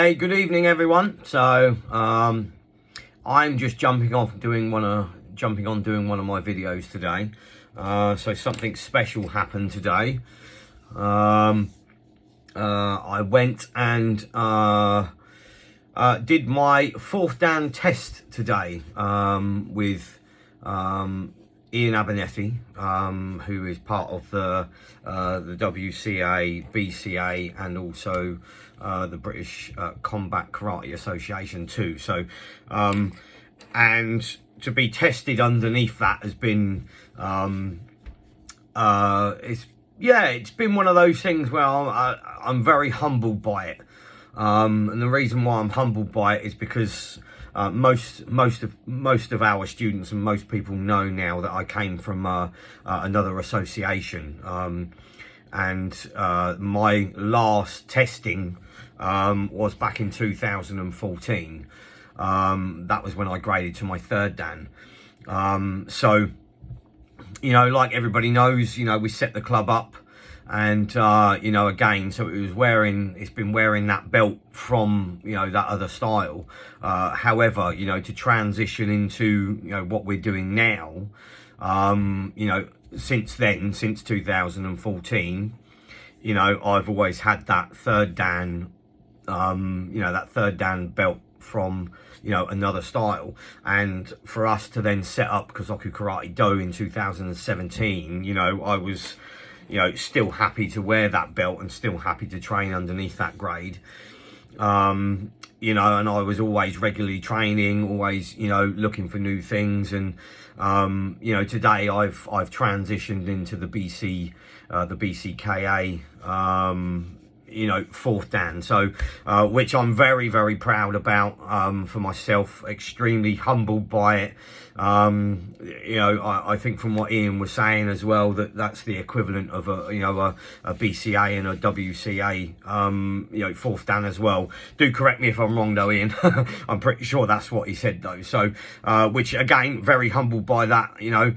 Hey, good evening, everyone. So, I'm just jumping on doing one of my videos today. So something special happened today. I went and did my fourth Dan test today with Iain Abernethy, who is part of the WCA, BCA, and also the British Combat Karate Association too. So, and to be tested underneath that has been, it's been one of those things where I'm very humbled by it. And the reason why I'm humbled by it is because most of our students and most people know now that I came from another association, and my last testing was back in 2014. That was when I graded to my third Dan. So, you know, like everybody knows, you know, we set the club up. And, you know, again, so it's been wearing that belt from, you know, that other style. However, you know, to transition into, you know, what we're doing now, you know, since 2014, you know, I've always had that third Dan, you know, that third Dan belt from, you know, another style. And for us to then set up Kozoku Karate Do in 2017, you know, I was, you know, still happy to wear that belt and still happy to train underneath that grade. You know, and I was always regularly training, always, you know, looking for new things. And, you know, today I've transitioned into the BCKA, you know, fourth Dan. So, which I'm very, very proud about, for myself, extremely humbled by it. You know, I think from what Iain was saying as well, that's the equivalent of a, you know, a BCA and a WCA, you know, fourth Dan as well. Do correct me if I'm wrong though, Iain. I'm pretty sure that's what he said though. So, which again, very humbled by that, you know.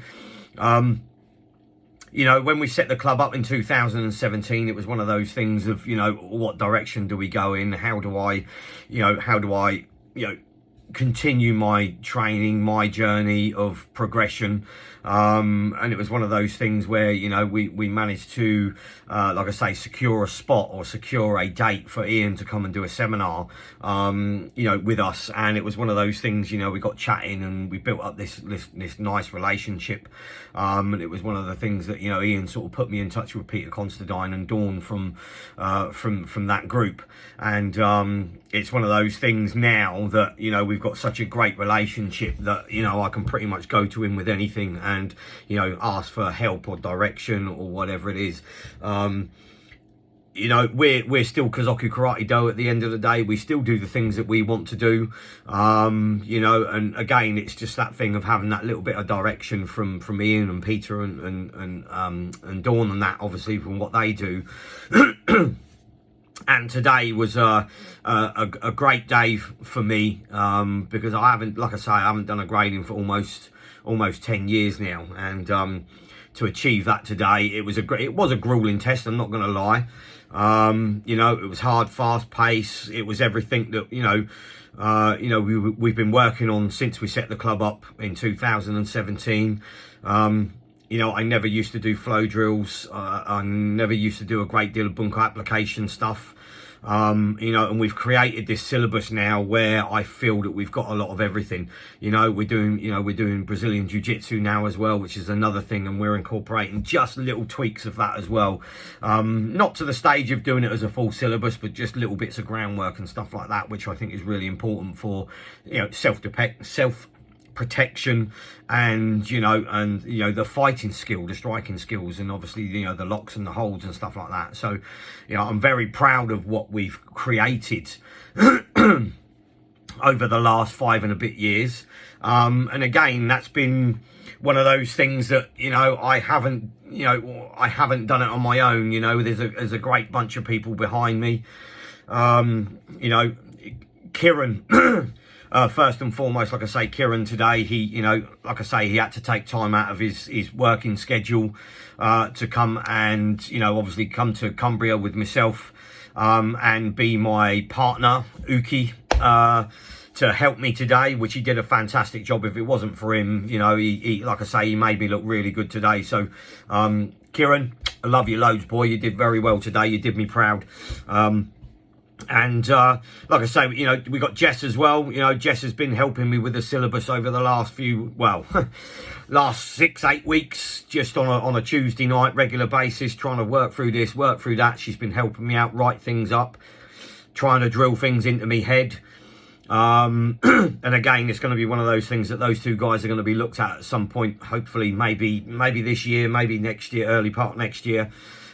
You know, when we set the club up in 2017, it was one of those things of, you know, what direction do we go in? How do I, you know, continue my training, my journey of progression? And it was one of those things where, you know, we managed to, like I say, secure a spot or secure a date for Iain to come and do a seminar, you know, with us. And it was one of those things, you know, we got chatting and we built up this nice relationship. And it was one of the things that, you know, Iain sort of put me in touch with Peter Constantine and Dawn from that group. And it's one of those things now that, you know, we've got such a great relationship that, you know, I can pretty much go to him with anything and, you know, ask for help or direction or whatever it is. You know, we're still Kozoku Karate Do at the end of the day. We still do the things that we want to do. You know, and again, it's just that thing of having that little bit of direction from Iain and Peter and Dawn and that, obviously, from what they do. And today was a great day for me, because I haven't, like I say, I haven't done a grading for almost 10 years now. And to achieve that today, it was a grueling test, I'm not going to lie. You know, it was hard, fast pace. It was everything that, you know, we've been working on since we set the club up in 2017. You know, I never used to do flow drills. I never used to do a great deal of bunker application stuff. You know, and we've created this syllabus now where I feel that we've got a lot of everything. You know, we're doing Brazilian Jiu-Jitsu now as well, which is another thing, and we're incorporating just little tweaks of that as well. Not to the stage of doing it as a full syllabus, but just little bits of groundwork and stuff like that, which I think is really important for, you know, self-protection and, you know, the fighting skill, the striking skills, and obviously, you know, the locks and the holds and stuff like that. So, you know, I'm very proud of what we've created over the last 5 and a bit years. And again, that's been one of those things that, you know, I haven't done it on my own. You know, there's a great bunch of people behind me. You know, Kieran, first and foremost, like I say, Kieran today, he, you know, like I say, he had to take time out of his working schedule to come and, you know, obviously come to Cumbria with myself. and be my partner, Uki, to help me today, which he did a fantastic job. If it wasn't for him, you know, he like I say, he made me look really good today. So, Kieran, I love you loads, boy. You did very well today. You did me proud. And like I say, you know, we got Jess as well. You know, Jess has been helping me with the syllabus over the last few, well, last 6-8 weeks, just on a Tuesday night regular basis, trying to work through this, work through that. She's been helping me out, write things up, trying to drill things into me head. And again, it's going to be one of those things that those two guys are going to be looked at some point, hopefully maybe this year, maybe next year, early part next year,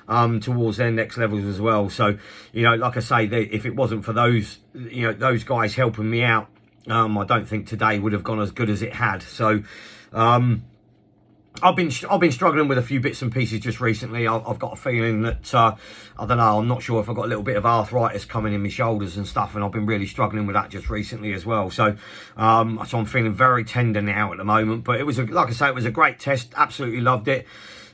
towards their next levels as well. So, you know, like I say, if it wasn't for those, you know, those guys helping me out, I don't think today would have gone as good as it had. So, I've been struggling with a few bits and pieces just recently. I've got a feeling that, I don't know, I'm not sure if I've got a little bit of arthritis coming in my shoulders and stuff, and I've been really struggling with that just recently as well. So, so I'm feeling very tender now at the moment. But it was, like I say, it was a great test. Absolutely loved it.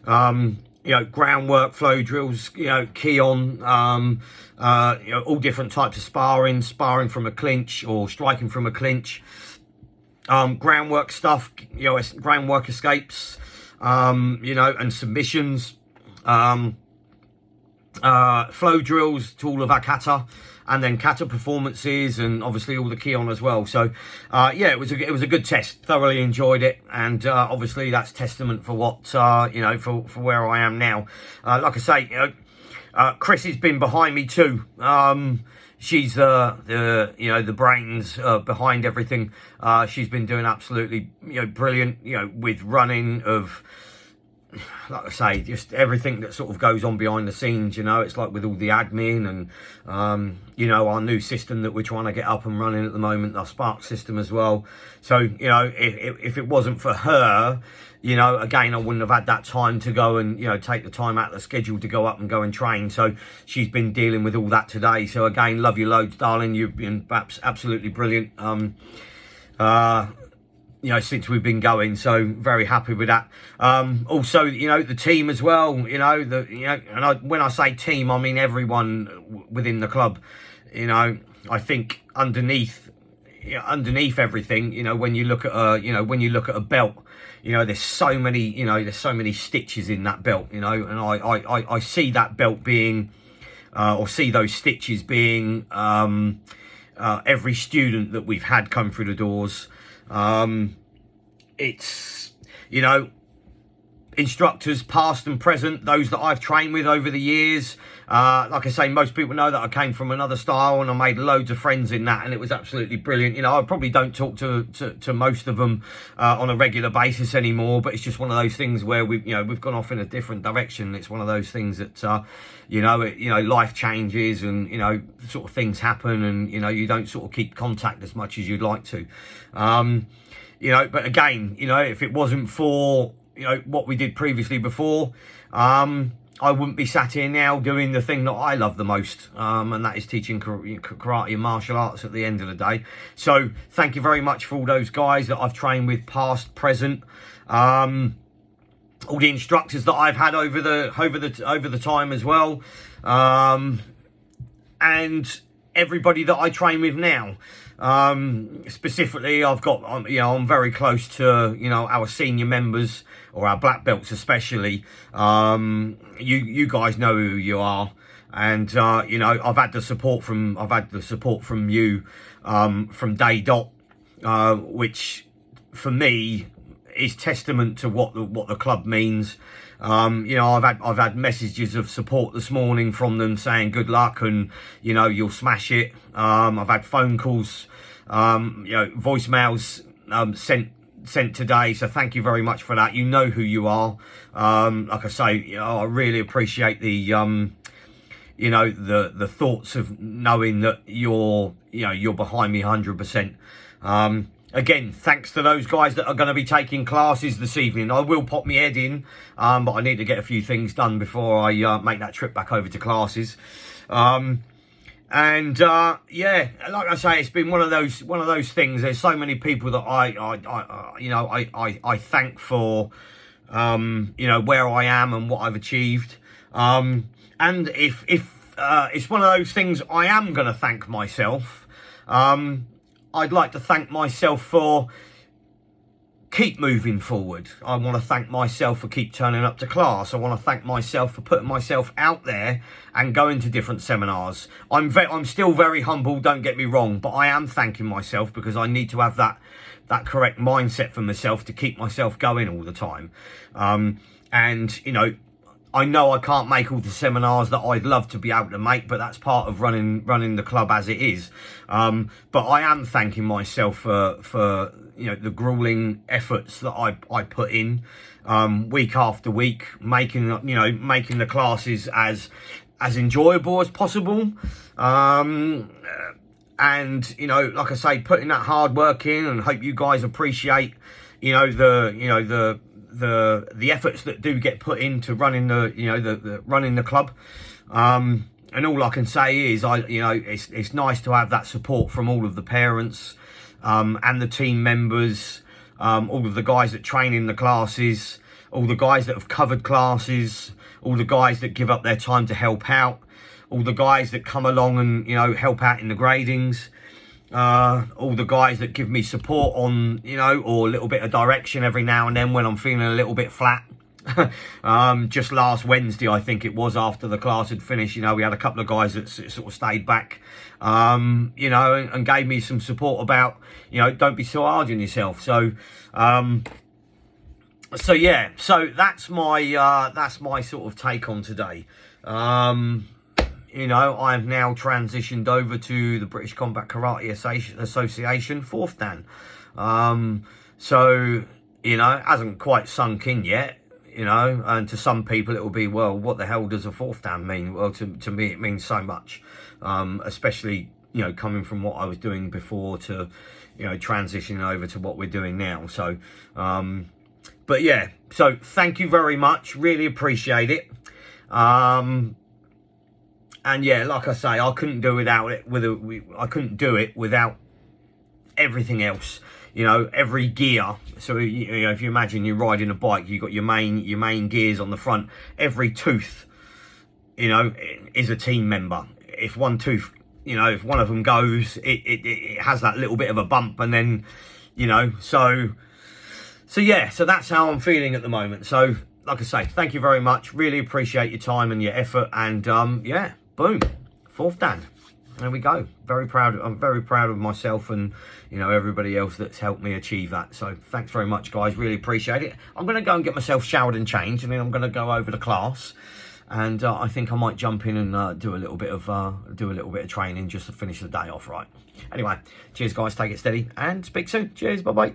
You know, groundwork, flow drills, you know, key on, you know, all different types of sparring from a clinch or striking from a clinch. Groundwork stuff, you know, groundwork escapes, you know, and submissions, flow drills to all of our kata, and then kata performances, and obviously all the key on as well. So, yeah, it was a good test. Thoroughly enjoyed it, and obviously that's testament for what you know, for where I am now. Like I say, you know, Chris has been behind me too. She's the you know, the brains behind everything. She's been doing absolutely, you know, brilliant, you know, with running of, like I say, just everything that sort of goes on behind the scenes. You know, it's like with all the admin and you know, our new system that we're trying to get up and running at the moment, our Spark system as well. So, you know, if it wasn't for her, you know, again, I wouldn't have had that time to go and, you know, take the time out of the schedule to go up and go and train. So she's been dealing with all that today. So again, love you loads, darling. You've been absolutely brilliant. You know, since we've been going, so very happy with that. Also, you know, the team as well. You know, and when I say team, I mean everyone within the club. You know, I think underneath everything, you know, when you look at a belt, you know, there's so many stitches in that belt. You know, and I see that belt being, or see those stitches being, every student that we've had come through the doors. It's, you know, instructors past and present, those that I've trained with over the years. Like I say, most people know that I came from another style, and I made loads of friends in that, and it was absolutely brilliant. You know, I probably don't talk to most of them on a regular basis anymore, but it's just one of those things where we've gone off in a different direction. It's one of those things that you know, life changes, and, you know, sort of things happen, and, you know, you don't sort of keep contact as much as you'd like to. You know, but again, you know, if it wasn't for, you know, what we did previously before, I wouldn't be sat here now doing the thing that I love the most, and that is teaching karate and martial arts at the end of the day. So thank you very much for all those guys that I've trained with, past, present, all the instructors that I've had over the time as well, and everybody that I train with now. Specifically, I've got, you know, I'm very close to, you know, our senior members, or our black belts especially. You guys know who you are, and you know, I've had the support from you from day dot, which for me is testament to what the club means. You know, I've had messages of support this morning from them saying good luck, and, you know, you'll smash it. I've had phone calls, you know, voicemails sent today, so thank you very much for that. You know who you are. Like I say, you know, I really appreciate the you know, the thoughts of knowing that you're behind me 100%. Again, thanks to those guys that are going to be taking classes this evening. I will pop my head in, but I need to get a few things done before I make that trip back over to classes. And yeah, like I say, it's been one of those things. There's so many people that I thank for, you know, where I am and what I've achieved. And if it's one of those things I am going to thank myself. I'd like to thank myself for keep moving forward. I want to thank myself for keep turning up to class. I want to thank myself for putting myself out there and going to different seminars. I'm still very humble, don't get me wrong, but I am thanking myself because I need to have that correct mindset for myself to keep myself going all the time. And, you know I can't make all the seminars that I'd love to be able to make, but that's part of running the club as it is. But I am thanking myself for the grueling efforts that I put in week after week, making the classes as enjoyable as possible. And like I say, putting that hard work in, and hope you guys appreciate the efforts that do get put into running running the club. And all I can say is it's nice to have that support from all of the parents and the team members, all of the guys that train in the classes, all the guys that have covered classes, all the guys that give up their time to help out, all the guys that come along and help out in the gradings. All the guys that give me support on, or a little bit of direction every now and then when I'm feeling a little bit flat. Just last Wednesday, I think it was, after the class had finished, we had a couple of guys that sort of stayed back, and gave me some support about, don't be so hard on yourself. So yeah, so that's my sort of take on today. I've now transitioned over to the British Combat Karate Association, 4th Dan. So, it hasn't quite sunk in yet, and to some people it will be, well, what the hell does a 4th Dan mean? Well, to me it means so much, especially, coming from what I was doing before to, transitioning over to what we're doing now. So, but yeah, so thank you very much. Really appreciate it. And yeah, like I say, I couldn't do without it. I couldn't do it without everything else. Every gear. So if you imagine you're riding a bike, you've got your main gears on the front. Every tooth, is a team member. If one tooth, if one of them goes, it has that little bit of a bump, and then, so yeah. So that's how I'm feeling at the moment. So like I say, thank you very much. Really appreciate your time and your effort. And yeah. Boom, 4th Dan. There we go. Very proud. I'm very proud of myself and everybody else that's helped me achieve that. So thanks very much, guys. Really appreciate it. I'm going to go and get myself showered and changed, and then I'm going to go over to class. And I think I might jump in and do a little bit of training just to finish the day off right. Anyway, cheers, guys. Take it steady and speak soon. Cheers. Bye bye.